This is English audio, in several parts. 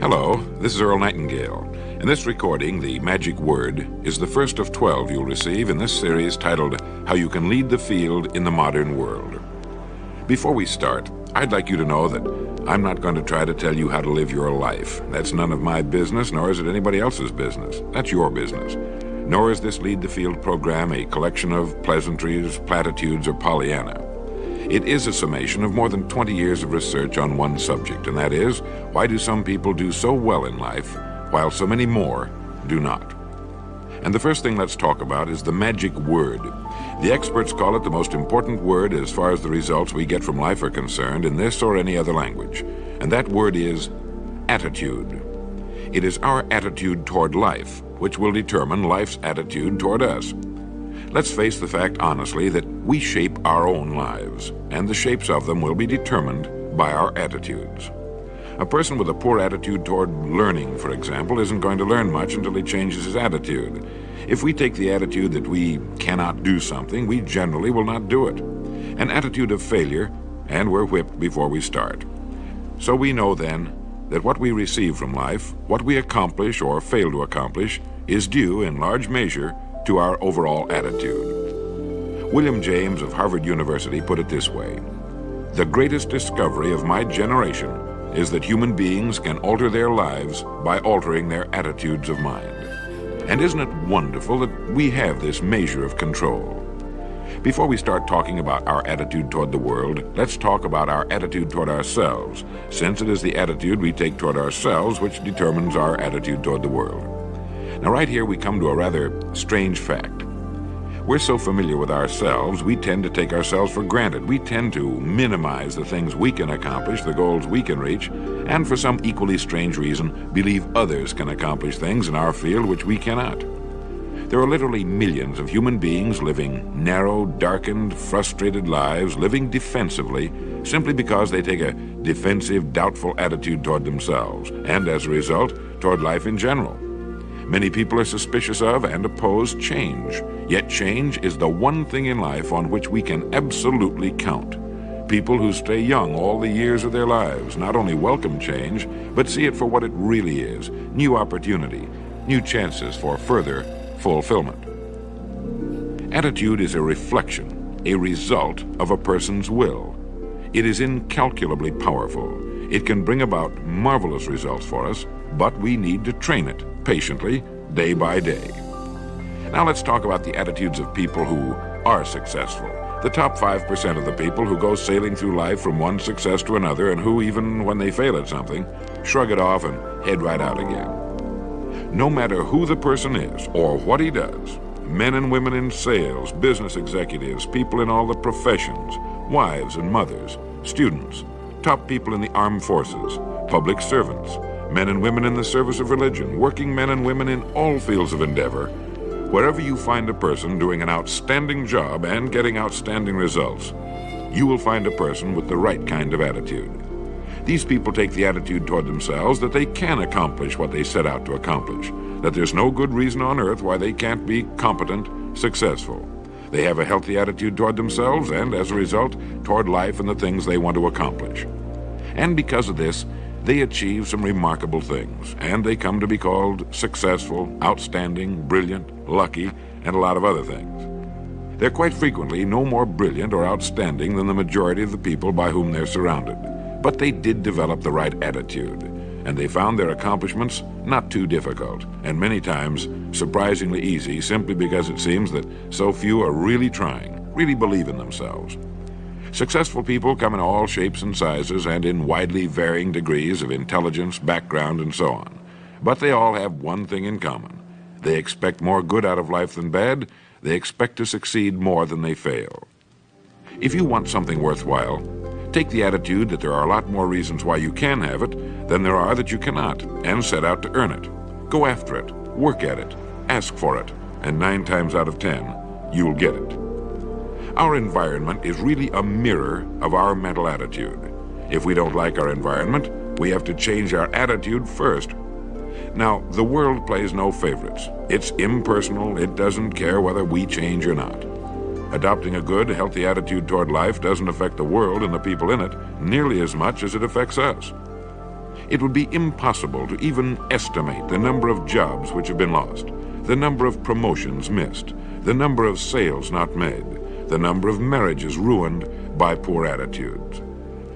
Hello, this is Earl Nightingale. In this recording, the magic word is the first of 12 you'll receive in this series titled How You Can Lead the Field in the Modern World. Before we start, I'd like you to know that I'm not going to try to tell you how to live your life. That's none of my business, nor is it anybody else's business. That's your business. Nor is this Lead the Field program a collection of pleasantries, platitudes, or Pollyanna. It is a summation of more than 20 years of research on one subject, and that is, why do some people do so well in life, while so many more do not? And the first thing let's talk about is the magic word. The experts call it the most important word as far as the results we get from life are concerned in this or any other language, and that word is attitude. It is our attitude toward life which will determine life's attitude toward us. Let's face the fact honestly that we shape our own lives, and the shapes of them will be determined by our attitudes. A person with a poor attitude toward learning, for example, isn't going to learn much until he changes his attitude. If we take the attitude that we cannot do something, we generally will not do it. An attitude of failure, and we're whipped before we start. So we know then that what we receive from life, what we accomplish or fail to accomplish, is due in large measure to our overall attitude. William James of Harvard University put it this way: "The greatest discovery of my generation is that human beings can alter their lives by altering their attitudes of mind." And isn't it wonderful that we have this measure of control? Before we start talking about our attitude toward the world, let's talk about our attitude toward ourselves, since it is the attitude we take toward ourselves which determines our attitude toward the world. Now, right here we come to a rather strange fact. We're so familiar with ourselves, we tend to take ourselves for granted. We tend to minimize the things we can accomplish, the goals we can reach, and for some equally strange reason, believe others can accomplish things in our field which we cannot. There are literally millions of human beings living narrow, darkened, frustrated lives, living defensively, simply because they take a defensive, doubtful attitude toward themselves, and as a result, toward life in general. Many people are suspicious of and oppose change, yet change is the one thing in life on which we can absolutely count. People who stay young all the years of their lives not only welcome change, but see it for what it really is: new opportunity, new chances for further fulfillment. Attitude is a reflection, a result of a person's will. It is incalculably powerful. It can bring about marvelous results for us, but we need to train it patiently, day by day. Now let's talk about the attitudes of people who are successful. The top 5% of the people who go sailing through life from one success to another, and who, even when they fail at something, shrug it off and head right out again. No matter who the person is or what he does, men and women in sales, business executives, people in all the professions, wives and mothers, students, top people in the armed forces, public servants, men and women in the service of religion, working men and women in all fields of endeavor, wherever you find a person doing an outstanding job and getting outstanding results, you will find a person with the right kind of attitude. These people take the attitude toward themselves that they can accomplish what they set out to accomplish, that there's no good reason on earth why they can't be competent, successful. They have a healthy attitude toward themselves and, as a result, toward life and the things they want to accomplish. And because of this, they achieve some remarkable things, and they come to be called successful, outstanding, brilliant, lucky, and a lot of other things. They're quite frequently no more brilliant or outstanding than the majority of the people by whom they're surrounded. But they did develop the right attitude, and they found their accomplishments not too difficult, and many times surprisingly easy, simply because it seems that so few are really trying, really believe in themselves. Successful people come in all shapes and sizes and in widely varying degrees of intelligence, background, and so on. But they all have one thing in common. They expect more good out of life than bad. They expect to succeed more than they fail. If you want something worthwhile, take the attitude that there are a lot more reasons why you can have it than there are that you cannot, and set out to earn it. Go after it, work at it, ask for it, and 9 times out of 10, you'll get it. Our environment is really a mirror of our mental attitude. If we don't like our environment, we have to change our attitude first. Now, the world plays no favorites. It's impersonal. It doesn't care whether we change or not. Adopting a good, healthy attitude toward life doesn't affect the world and the people in it nearly as much as it affects us. It would be impossible to even estimate the number of jobs which have been lost, the number of promotions missed, the number of sales not made, the number of marriages ruined by poor attitudes.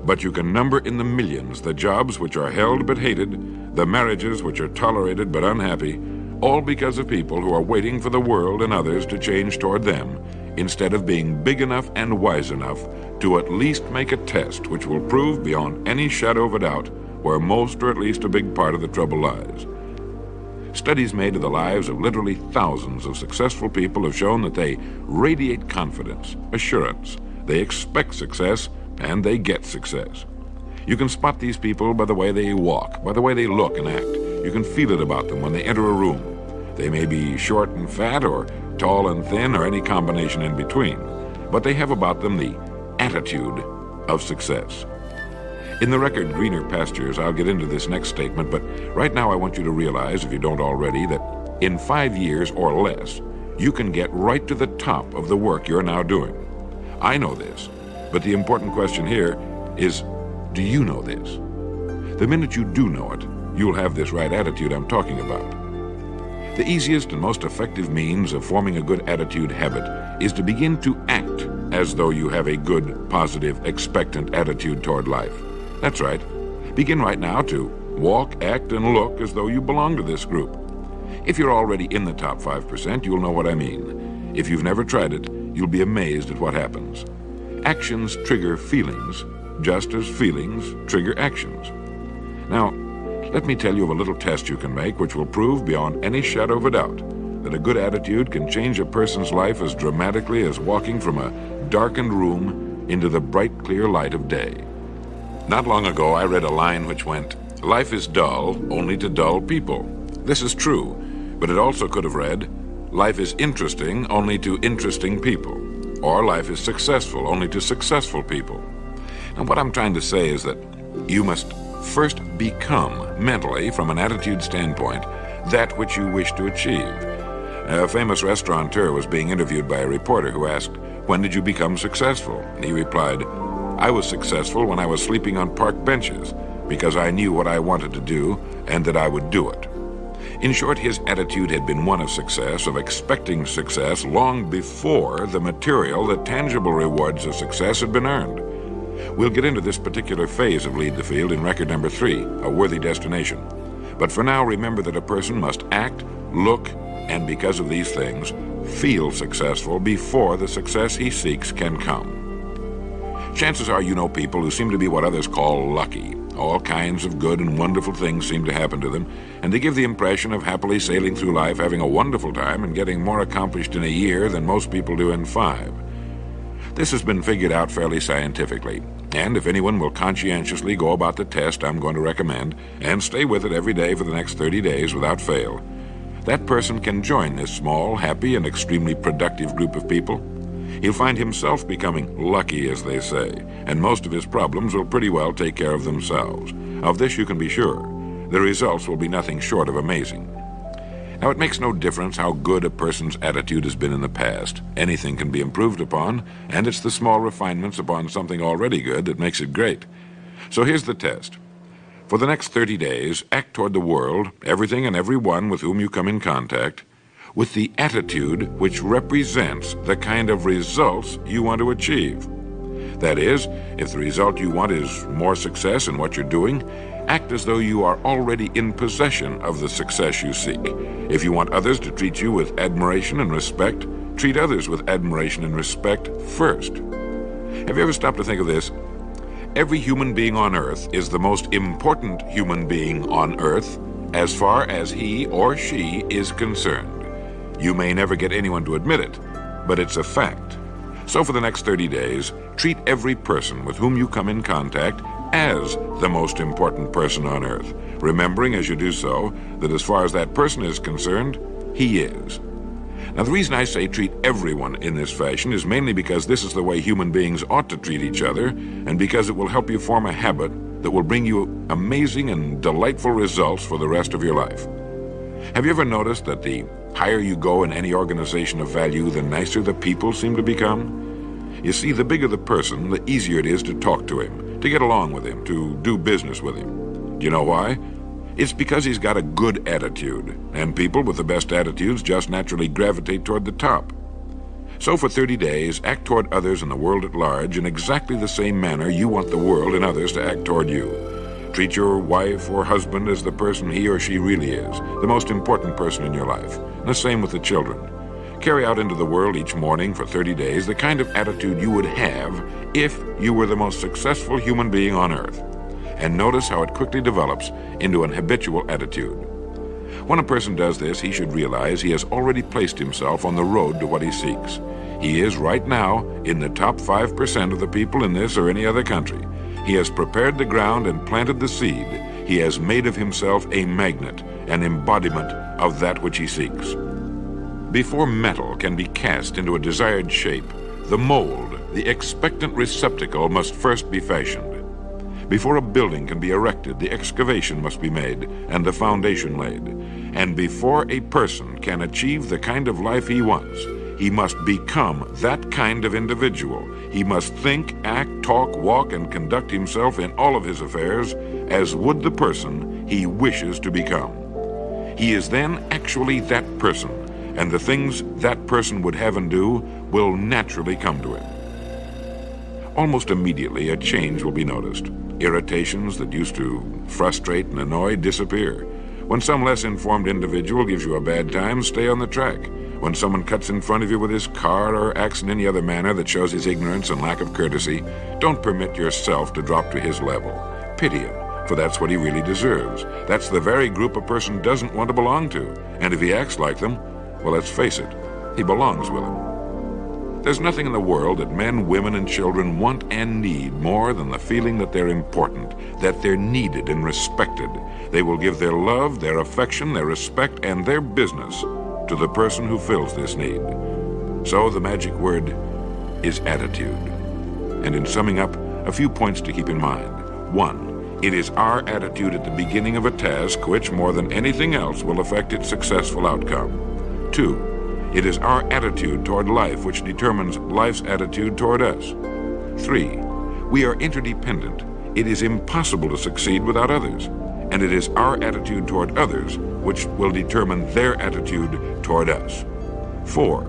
But you can number in the millions the jobs which are held but hated, the marriages which are tolerated but unhappy, all because of people who are waiting for the world and others to change toward them, instead of being big enough and wise enough to at least make a test which will prove beyond any shadow of a doubt where most or at least a big part of the trouble lies. Studies made of the lives of literally thousands of successful people have shown that they radiate confidence, assurance, they expect success, and they get success. You can spot these people by the way they walk, by the way they look and act. You can feel it about them when they enter a room. They may be short and fat, or tall and thin, or any combination in between, but they have about them the attitude of success. In the record Greener Pastures, I'll get into this next statement, but right now I want you to realize, if you don't already, that in 5 years or less, you can get right to the top of the work you're now doing. I know this, but the important question here is, do you know this? The minute you do know it, you'll have this right attitude I'm talking about. The easiest and most effective means of forming a good attitude habit is to begin to act as though you have a good, positive, expectant attitude toward life. That's right. Begin right now to walk, act, and look as though you belong to this group. If you're already in the top 5%, you'll know what I mean. If you've never tried it, you'll be amazed at what happens. Actions trigger feelings, just as feelings trigger actions. Now, let me tell you of a little test you can make which will prove beyond any shadow of a doubt that a good attitude can change a person's life as dramatically as walking from a darkened room into the bright, clear light of day. Not long ago, I read a line which went, "Life is dull only to dull people." This is true, but it also could have read, "Life is interesting only to interesting people," or "Life is successful only to successful people." And what I'm trying to say is that you must first become, mentally, from an attitude standpoint, that which you wish to achieve. A famous restaurateur was being interviewed by a reporter who asked, "When did you become successful?" And he replied, "I was successful when I was sleeping on park benches, because I knew what I wanted to do and that I would do it." In short, his attitude had been one of success, of expecting success long before the material, the tangible rewards of success had been earned. We'll get into this particular phase of Lead the Field in record number 3, A Worthy Destination. But for now, remember that a person must act, look, and because of these things, feel successful before the success he seeks can come. Chances are you know people who seem to be what others call lucky. All kinds of good and wonderful things seem to happen to them, and they give the impression of happily sailing through life, having a wonderful time, and getting more accomplished in a year than most people do in 5. This has been figured out fairly scientifically, and if anyone will conscientiously go about the test I'm going to recommend, and stay with it every day for the next 30 days without fail, that person can join this small, happy, and extremely productive group of people. He'll find himself becoming lucky, as they say, and most of his problems will pretty well take care of themselves. Of this you can be sure. The results will be nothing short of amazing. Now, it makes no difference how good a person's attitude has been in the past. Anything can be improved upon, and it's the small refinements upon something already good that makes it great. So here's the test. For the next 30 days, act toward the world, everything and everyone with whom you come in contact, with the attitude which represents the kind of results you want to achieve. That is, if the result you want is more success in what you're doing, act as though you are already in possession of the success you seek. If you want others to treat you with admiration and respect, treat others with admiration and respect first. Have you ever stopped to think of this? Every human being on Earth is the most important human being on Earth as far as he or she is concerned. You may never get anyone to admit it, but it's a fact. So for the next 30 days, treat every person with whom you come in contact as the most important person on Earth, remembering as you do so that as far as that person is concerned, he is. Now, the reason I say treat everyone in this fashion is mainly because this is the way human beings ought to treat each other, and because it will help you form a habit that will bring you amazing and delightful results for the rest of your life. Have you ever noticed that the higher you go in any organization of value, the nicer the people seem to become? You see, the bigger the person, the easier it is to talk to him, to get along with him, to do business with him. Do you know why? It's because he's got a good attitude, and people with the best attitudes just naturally gravitate toward the top. So for 30 days, act toward others and the world at large in exactly the same manner you want the world and others to act toward you. Treat your wife or husband as the person he or she really is, the most important person in your life. And the same with the children. Carry out into the world each morning for 30 days the kind of attitude you would have if you were the most successful human being on earth. And notice how it quickly develops into an habitual attitude. When a person does this, he should realize he has already placed himself on the road to what he seeks. He is right now in the top 5% of the people in this or any other country. He has prepared the ground and planted the seed. He has made of himself a magnet, an embodiment of that which he seeks. Before metal can be cast into a desired shape, the mold, the expectant receptacle, must first be fashioned. Before a building can be erected, the excavation must be made and the foundation laid. And before a person can achieve the kind of life he wants, he must become that kind of individual. He must think, act, talk, walk, and conduct himself in all of his affairs as would the person he wishes to become. He is then actually that person, and the things that person would have and do will naturally come to him. Almost immediately, a change will be noticed. Irritations that used to frustrate and annoy disappear. When some less informed individual gives you a bad time, stay on the track. When someone cuts in front of you with his car or acts in any other manner that shows his ignorance and lack of courtesy, don't permit yourself to drop to his level. Pity him, for that's what he really deserves. That's the very group a person doesn't want to belong to. And if he acts like them, well, let's face it, he belongs with them. There's nothing in the world that men, women, and children want and need more than the feeling that they're important, that they're needed and respected. They will give their love, their affection, their respect, and their business to the person who fills this need. So the magic word is attitude. And in summing up, a few points to keep in mind. 1, it is our attitude at the beginning of a task which, more than anything else, will affect its successful outcome. 2, it is our attitude toward life which determines life's attitude toward us. 3, we are interdependent. It is impossible to succeed without others. And it is our attitude toward others which will determine their attitude toward us. 4,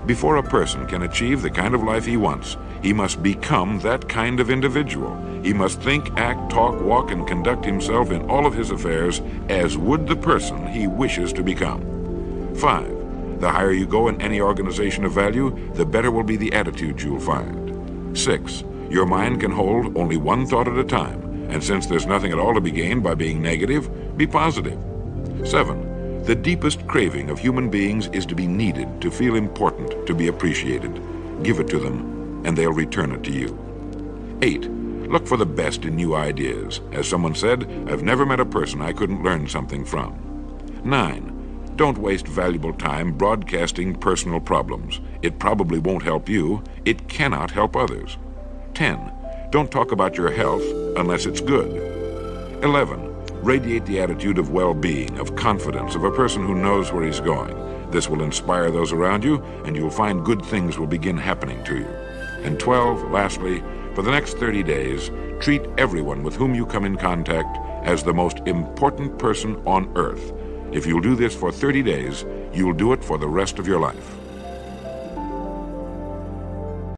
before a person can achieve the kind of life he wants, he must become that kind of individual. He must think, act, talk, walk, and conduct himself in all of his affairs as would the person he wishes to become. 5, the higher you go in any organization of value, the better will be the attitude you'll find. 6, your mind can hold only one thought at a time. And since there's nothing at all to be gained by being negative, be positive. 7, the deepest craving of human beings is to be needed, to feel important, to be appreciated. Give it to them, and they'll return it to you. 8, look for the best in new ideas. As someone said, I've never met a person I couldn't learn something from. 9, don't waste valuable time broadcasting personal problems. It probably won't help you. It cannot help others. 10, don't talk about your health unless it's good. 11, radiate the attitude of well-being, of confidence, of a person who knows where he's going. This will inspire those around you, and you'll find good things will begin happening to you. And 12, lastly, for the next 30 days, treat everyone with whom you come in contact as the most important person on earth. If you'll do this for 30 days, you'll do it for the rest of your life.